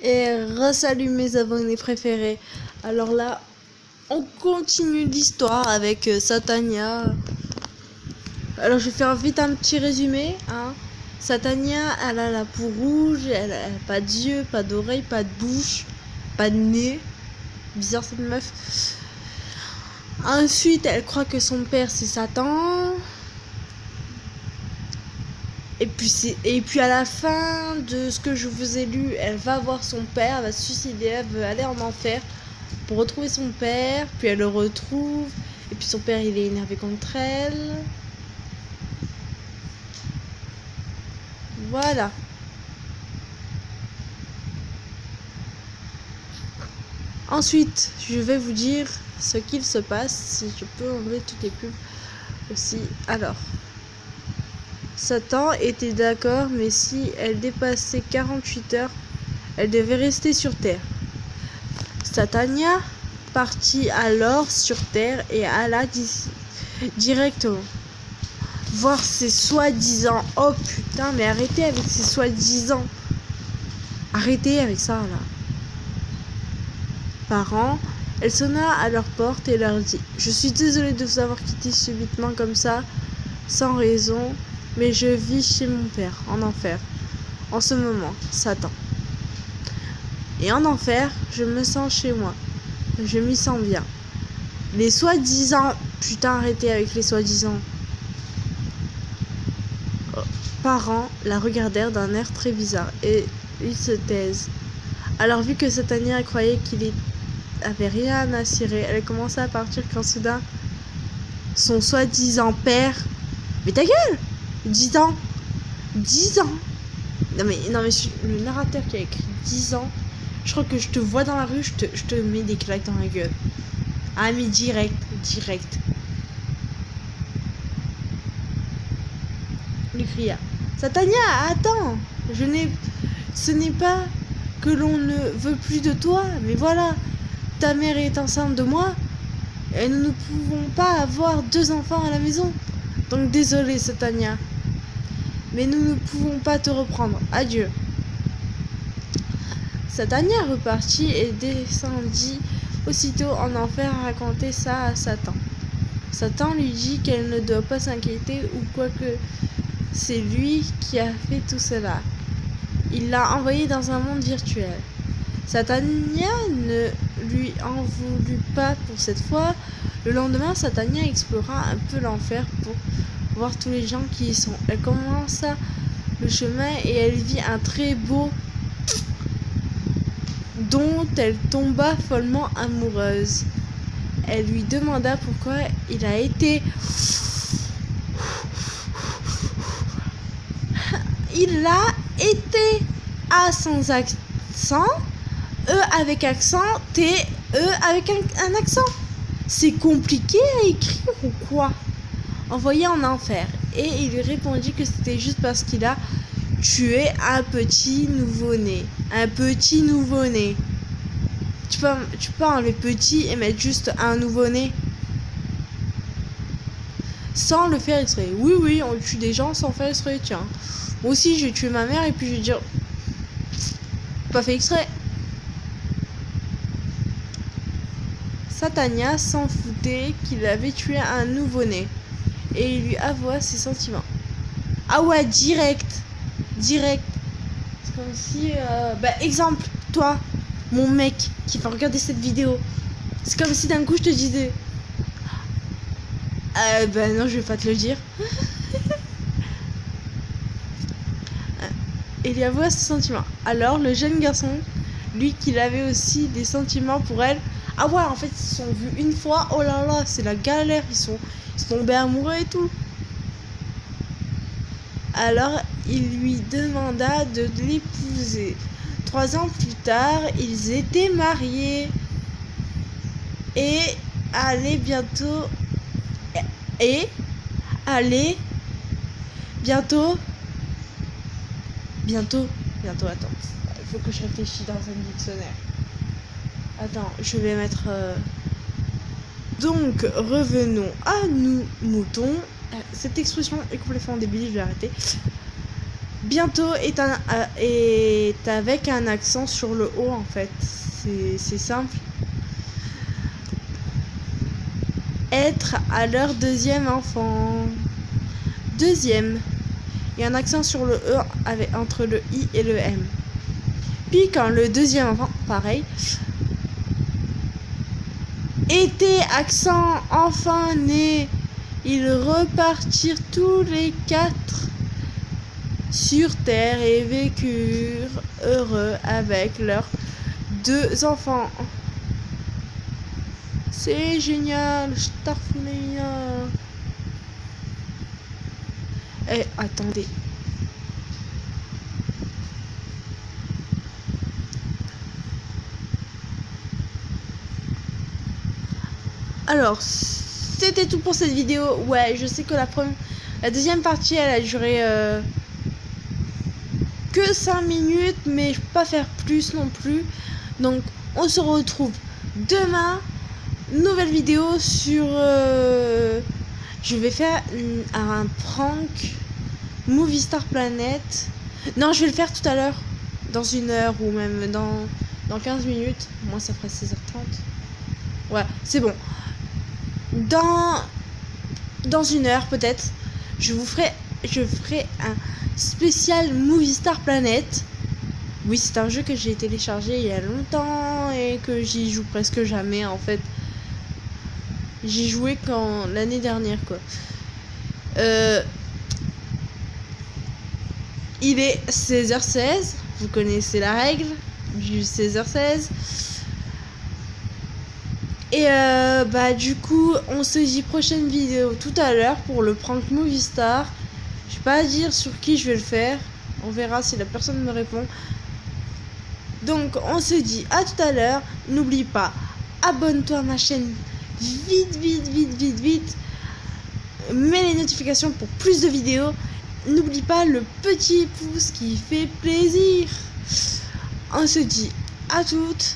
Et re-salut mes abonnés préférés. Alors là, on continue l'histoire avec Satania. Alors je vais faire vite un petit résumé. Satania, elle a la peau rouge, elle a pas d'yeux, pas d'oreilles, pas de bouche, pas de nez. Bizarre cette meuf. Ensuite, elle croit que son père c'est Satan. Et puis à la fin de ce que je vous ai lu, elle va voir son père, elle va se suicider, elle veut aller en enfer pour retrouver son père, puis elle le retrouve, et puis son père il est énervé contre elle. Voilà. Ensuite, je vais vous dire ce qu'il se passe, si je peux enlever toutes les pubs aussi. Alors, Satan était d'accord, mais si elle dépassait 48 heures, elle devait rester sur Terre. Satania partit alors sur Terre et alla directement voir ses soi-disant. Oh putain, mais arrêtez avec ces soi-disant. Arrêtez avec ça là. Parents, elle sonna à leur porte et leur dit: je suis désolée de vous avoir quitté subitement comme ça, sans raison, mais je vis chez mon père, en enfer, en ce moment, Satan. Et en enfer, je me sens chez moi. Je m'y sens bien. Les soi-disant... Putain, arrêtez avec les soi-disant. Parents la regardèrent d'un air très bizarre et ils se taisent. Alors vu que Satania croyait qu'il avait rien à cirer, elle commença à partir quand soudain son soi-disant père... Mais ta gueule! 10 ans! 10 ans! Non mais le narrateur qui a écrit 10 ans, je crois que je te vois dans la rue, je te mets des claques dans la gueule. Ah mais direct. Lui cria: Satania, attends, ce n'est pas que l'on ne veut plus de toi, mais voilà, ta mère est enceinte de moi, et nous ne pouvons pas avoir 2 enfants à la maison. Donc désolé Satania, mais nous ne pouvons pas te reprendre. Adieu. Satania repartit et descendit aussitôt en enfer à raconter ça à Satan. Satan lui dit qu'elle ne doit pas s'inquiéter ou quoi que c'est lui qui a fait tout cela. Il l'a envoyé dans un monde virtuel. Satania ne lui en voulut pas pour cette fois. Le lendemain, Satania explora un peu l'enfer pour voir tous les gens qui y sont. Elle commença le chemin et elle vit un très beau dont elle tomba follement amoureuse. Elle lui demanda pourquoi il a été... Il a été A sans accent, E avec accent, T, E avec un accent. C'est compliqué à écrire ou quoi? Envoyé en enfer. Et il lui répondit que c'était juste parce qu'il a tué un petit nouveau-né. Un petit nouveau-né. Tu peux enlever petit et mettre juste un nouveau-né sans le faire exprès. Oui, on tue des gens sans faire exprès, tiens. Moi aussi, j'ai tué ma mère et puis je vais dire... Pas fait exprès. Satania s'en foutait qu'il avait tué un nouveau-né. Et il lui avoua ses sentiments. Ah ouais, direct. C'est comme si... exemple, toi, mon mec, qui va regarder cette vidéo. C'est comme si d'un coup je te disais... non, je vais pas te le dire. Il y avoua ses sentiments. Alors, le jeune garçon, lui, qu'il avait aussi des sentiments pour elle... Ah ouais, en fait, ils se sont vus une fois. Oh là là, c'est la galère. Ils sont tombés amoureux et tout. Alors, il lui demanda de l'épouser. 3 ans plus tard, ils étaient mariés. Et allaient bientôt... Attends. Il faut que je réfléchisse dans un dictionnaire. Attends, je vais mettre... Donc, revenons à nous, moutons. Cette expression est complètement débile, je vais arrêter. bientôt est avec un accent sur le O en fait. C'est simple. Être à leur deuxième enfant. Deuxième. Il y a un accent sur le E entre le I et le M. Puis quand le deuxième enfant, pareil. Était accent enfin né. Ils repartirent tous les 4 sur terre et vécurent heureux avec leurs 2 enfants. C'est génial, Starfleet. Eh, attendez. Alors, c'était tout pour cette vidéo. Ouais, je sais que la deuxième partie, elle a duré que 5 minutes, mais je peux pas faire plus non plus. Donc, on se retrouve demain. Nouvelle vidéo sur... je vais faire un prank Movie Star Planet. Non, je vais le faire tout à l'heure. Dans 1 heure ou même dans 15 minutes. Moi, ça ferait 16h30. Ouais, c'est bon. Dans 1 heure peut-être, je ferai un spécial Movie Star Planet. Oui, c'est un jeu que j'ai téléchargé il y a longtemps et que j'y joue presque jamais en fait. J'y jouais l'année dernière quoi. Il est 16h16, vous connaissez la règle du 16h16. Et du coup, on se dit prochaine vidéo tout à l'heure pour le prank Movie Star. Je vais pas dire sur qui je vais le faire. On verra si la personne me répond. Donc, on se dit à tout à l'heure. N'oublie pas, abonne-toi à ma chaîne. Vite. Mets les notifications pour plus de vidéos. N'oublie pas le petit pouce qui fait plaisir. On se dit à toutes.